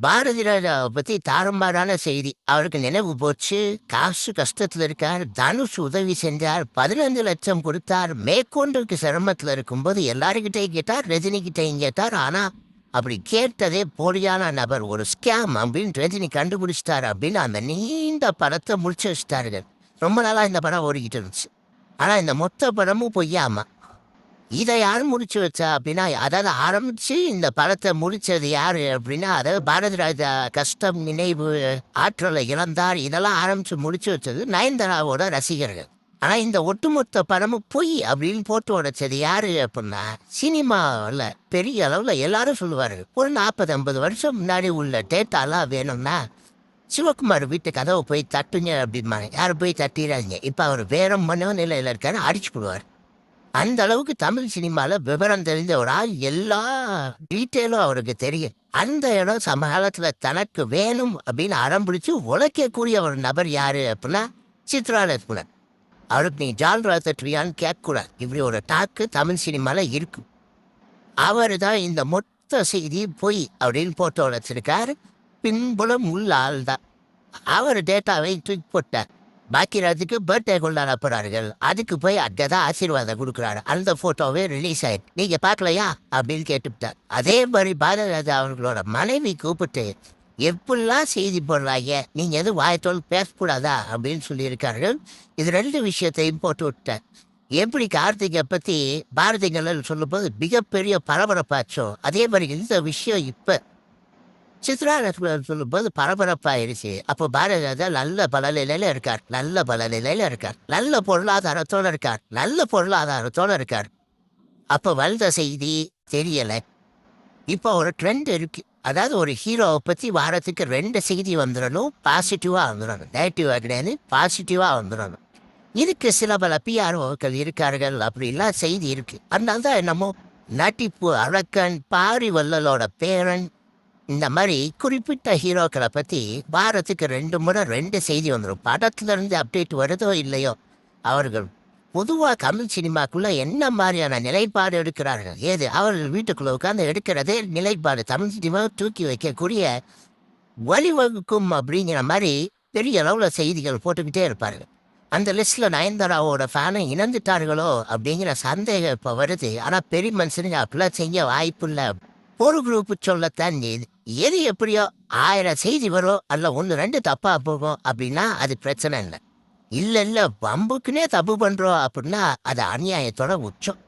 பாரதி ராஜாவை பத்தி தாறுமாறான செய்தி. அவருக்கு நினைவு போச்சு. காசு கஷ்டத்துல இருக்கார். தனுஷ் உதவி செஞ்சார். 15 லட்சம் கொடுத்தார். மேற்கொண்டுக்கு சிரமத்துல இருக்கும்போது எல்லாருக்கிட்டையும் கேட்டார். ரஜினி கிட்டையும் கேட்டார். ஆனா அப்படி கேட்டதே போலியான நபர், ஒரு ஸ்கேம் அப்படின்னு ரஜினி கண்டுபிடிச்சிட்டாரு அப்படின்னு அந்த நீண்ட படத்தை முடிச்சு வச்சுட்டாருங்க. ரொம்ப நாளா இந்த படம் ஓடிக்கிட்டு இருந்துச்சு. ஆனா இந்த மொத்த படமும் பொய்யாமா. இதை யார் முடிச்சு வச்சா அப்படின்னா, அதாவது ஆரம்பிச்சு இந்த படத்தை முடிச்சது யாரு அப்படின்னா, அதாவது பாரதி ராஜா கஷ்டம், நினைவு, ஆற்றலை இழந்தார், இதெல்லாம் ஆரம்பிச்சு முடிச்சு வச்சது நயன்தாராவோட ரசிகர்கள். ஆனா இந்த ஒட்டுமொத்த படமும் பொய் அப்படின்னு போட்டு உடைச்சது யாரு அப்படின்னா, சினிமாவில் பெரிய அளவில் எல்லாரும் சொல்லுவாரு. ஒரு 40-50 வருஷம் முன்னாடி உள்ள டேட்டாலாம் வேணும்னா சிவகுமார் வீட்டு கதவை போய் தட்டுங்க அப்படிம்பாங்க. யாரும் போய் தட்டிடாதீங்க, இப்போ அவர் வேற மனநிலையில் இருக்காரு, அடிச்சு போடுவார். அந்த அளவுக்கு தமிழ் சினிமாவில் விவரம் தெரிஞ்ச ஒரு ஆள், எல்லா டீட்டெயிலும் அவருக்கு தெரியும். அந்த இடம் சமகாலத்தில் தனக்கு வேணும் அப்படின்னு அடம் பிடிச்சி உழைக்கக்கூடிய ஒரு நபர் யாரு அப்படின்னா சித்ரா லட்சுமணன். அவருக்கு நீ ஜால்ரா தட்டுவியான்னு கேட்கக்கூடாது. இப்படி ஒரு டாக்கு தமிழ் சினிமாவில் இருக்கு. அவர் தான் இந்த மொத்த செய்தி பொய் அப்படின்னு போட்டு உழைச்சிருக்காரு. பின்புலம் உள்ள ஆள் தான். அவர் டேட்டாவை தூக்கி போட்டார். பாக்கியராஜுக்கு பர்த்டே கொண்டாட போறார்கள். அதுக்கு போய் அங்கதான் ஆசீர்வாதம் கொடுக்குறாரு. அந்த போட்டோவே ரிலீஸ் ஆயிடுச்சு. நீங்க பார்க்கலையா அப்படின்னு கேட்டுவிட்டார். அதே மாதிரி பாரதிராஜா அவர்களோட மனைவி கூப்பிட்டு எப்படிலாம் செய்தி போடுறாங்க, நீங்க எதுவும் வாயத்தோடு பேசக்கூடாதா அப்படின்னு சொல்லியிருக்கார்கள். இது 2 விஷயத்தையும் போட்டு விட்டார். எப்படி கார்த்திகை பத்தி பாரதிகள் சொல்லும்போது மிகப்பெரிய பரபரப்பாச்சோ, அதே மாதிரி இந்த விஷயம் இப்ப சித்ரா லட்சுமணன் சொல்லும்போது பரபரப்பாயிருச்சு. அப்போ பாரதிராஜா நல்ல பலநிலையில இருக்கார், நல்ல பலநிலையில இருக்கார், நல்ல பொருளாதாரத்தோட இருக்கார், நல்ல பொருளாதாரத்தோட இருக்கார். அப்போ வந்த செய்தி தெரியல. இப்போ ஒரு ட்ரெண்ட் இருக்கு. அதாவது ஒரு ஹீரோவை பற்றி வாரத்துக்கு 2 செய்தி வந்துடணும், பாசிட்டிவாக வந்துடணும். நெகட்டிவாக கிடையாது, பாசிட்டிவாக வந்துடணும். இதுக்கு சில பல பிஆர்ஓக்கள் இருக்கார்கள், அப்படிலாம் செய்தி இருக்கு. அதனால தான் என்னமோ நட்டிப்பு அழகன், பாரிவல்லலோட பேரன், இந்த மாதிரி குறிப்பிட்ட ஹீரோக்களை பற்றி வாரத்துக்கு 2 முறை 2 செய்தி வந்துடும். படத்துலேருந்து அப்டேட் வருதோ இல்லையோ, அவர்கள் பொதுவாக தமிழ் சினிமாக்குள்ளே என்ன மாதிரியான நிலைப்பாடு எடுக்கிறார்கள், ஏது அவர்கள் வீட்டுக்குள்ளே உட்காந்து எடுக்கிறதே நிலைப்பாடு தமிழ் சினிமாவை தூக்கி வைக்கக்கூடிய வழிவகுக்கும் அப்படிங்கிற மாதிரி பெரிய அளவில் செய்திகள் போட்டுக்கிட்டே இருப்பார்கள். அந்த லிஸ்ட்டில் நயன்தாராவோட ஃபேனை இணைந்துட்டார்களோ அப்படிங்கிற சந்தேகம் இப்போ வருது. ஆனால் பெரிய மனுஷனுங்க அப்படிலாம் செய்ய வாய்ப்பு இல்லை. ஒரு குரூப்பு சொல்லத்தான் செய்யுது. எது எப்படியோ 1000 செய்தி வரும், அதில் 1-2 தப்பாக போகும் அப்படின்னா அது பிரச்சனை இல்லை. இல்லை வம்புக்குன்னே தப்பு பண்ணுறோம் அப்படின்னா அது அநியாயத்தோட உச்சம்.